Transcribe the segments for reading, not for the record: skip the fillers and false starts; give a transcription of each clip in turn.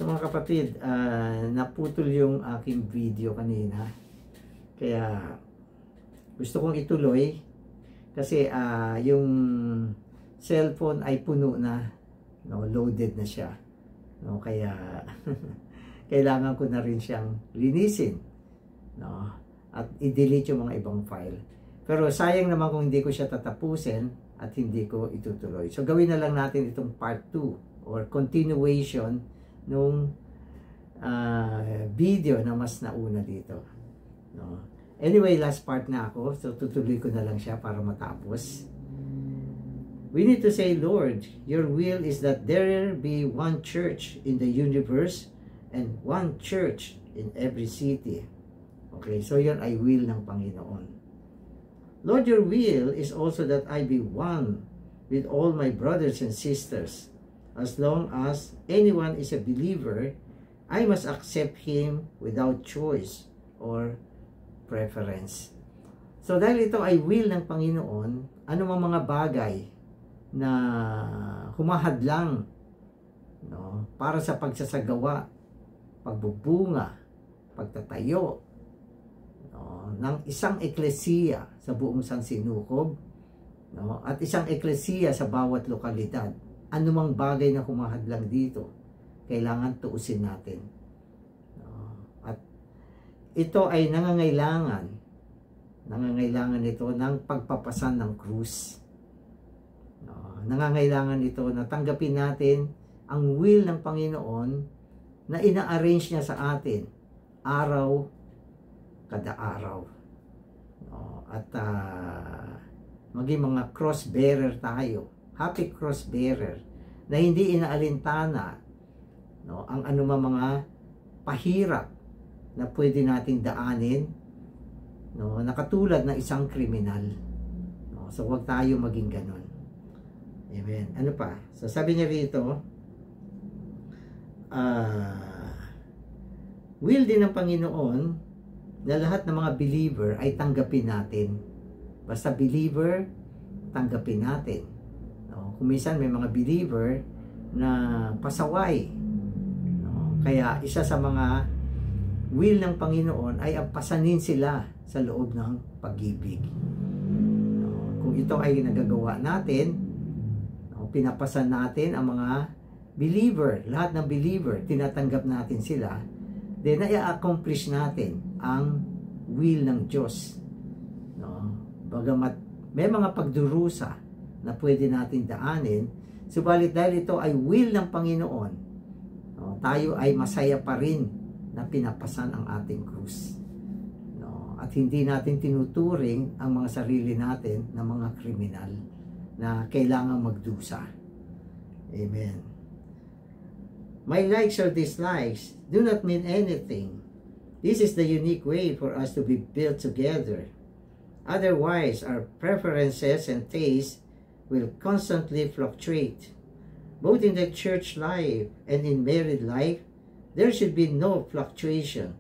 So mga kapatid, naputol yung aking video kanina. Kaya gusto kong ituloy kasi yung cellphone ay puno na, no, loaded na siya. No, kaya kailangan ko na rin siyang linisin, no, at i-delete yung mga ibang file. Pero sayang naman kung hindi ko siya tatapusin at hindi ko itutuloy. So gawin na lang natin itong part 2 or continuation nung video na mas nauna dito, no. Anyway, last part na ako, so tutuloy ko na lang siya para matapos. We need to say, Lord, your will is that there be one church in the universe and one church in every city. Okay, so yun ay will ng Panginoon. Lord, your will is also that I be one with all my brothers and sisters. As long as anyone is a believer, I must accept him without choice or preference. So dahil ito ay will ng Panginoon, ano mang mga bagay na humahadlang, no, para sa pagsasagawa, pagbubunga, pagtatayo, no, ng isang eklesiya sa buong sansinukob, no, at isang eklesiya sa bawat lokalidad, anumang bagay na humahadlang dito, kailangan tuusin natin. No, at ito ay nangangailangan ito ng pagpapasan ng krus. No, nangangailangan ito na tanggapin natin ang will ng Panginoon na ina-arrange niya sa atin araw kada araw. No, at maging mga cross-bearer tayo, happy cross-bearer, na hindi inaalintana, no, ang anumang mga pahirap na pwede nating daanin, no, na katulad ng isang kriminal. No, so huwag tayo maging ganun. Amen. Ano pa? So sabi niya rito, will din ng Panginoon na lahat ng mga believer ay tanggapin natin. Basta believer, tanggapin natin. No, kung minsan may mga believer na pasaway, no, kaya isa sa mga will ng Panginoon ay ang pasanin sila sa loob ng pag-ibig. No, kung ito ay nagagawa natin, no, pinapasan natin ang mga believer, lahat ng believer, tinatanggap natin sila, then i-accomplish natin ang will ng Diyos. No, bagamat may mga pagdurusa na pwede natin daanin, subalit dahil ito ay will ng Panginoon, no, tayo ay masaya pa rin na pinapasan ang ating krus. No, at hindi natin tinuturing ang mga sarili natin na mga kriminal na kailangang magdusa. Amen. My likes or dislikes do not mean anything. This is the unique way for us to be built together. Otherwise, our preferences and tastes will constantly fluctuate. Both in the church life and in married life, there should be no fluctuation.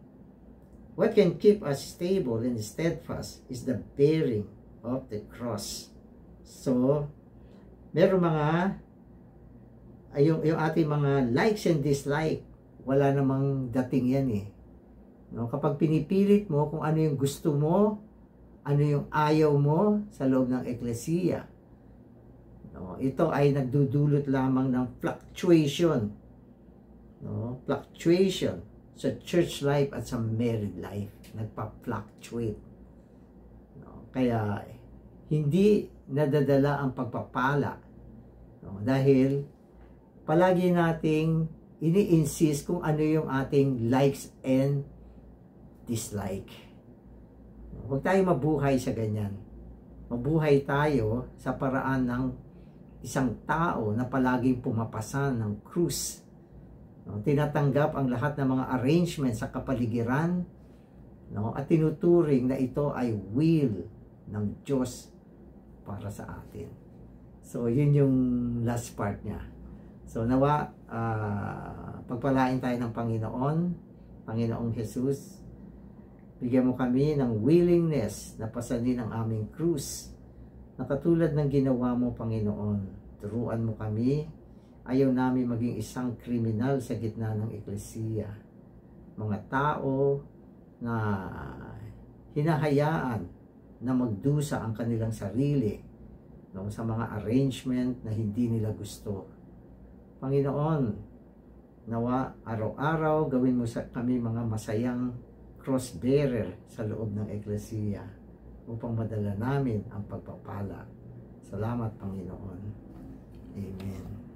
What can keep us stable and steadfast is the bearing of the cross. So, meron mga, yung ating mga likes and dislike, wala namang dating yan eh. No, kapag pinipilit mo kung ano yung gusto mo, ano yung ayaw mo sa loob ng eklesiya, no, ito ay nagdudulot lamang ng fluctuation. No, fluctuation sa church life at sa married life, nagpa-fluctuate. No, kaya hindi nadadala ang pagpapala, no, dahil palagi nating ini-insist kung ano yung ating likes and dislike. No, huwag tayong mabuhay sa ganyan. Mabuhay tayo sa paraan ng isang tao na palaging pumapasan ng krus. No, tinatanggap ang lahat ng mga arrangements sa kapaligiran, no, at tinuturing na ito ay will ng Diyos para sa atin. So, yun yung last part niya. So, nawa, pagpalain tayo ng Panginoong Jesus. Bigyan mo kami ng willingness na pasanin ang aming krus na katulad ng ginawa mo, Panginoon. Turuan mo kami Ayaw namin maging isang kriminal sa gitna ng eklesiya. Mga tao na hinahayaan na magdusa ang kanilang sarili, no, sa mga arrangement na hindi nila gusto. Panginoon, nawa araw-araw gawin mo sa kami mga masayang cross-bearer sa loob ng eklesiya upang madala namin ang pagpapala. Salamat, Panginoon. Amen.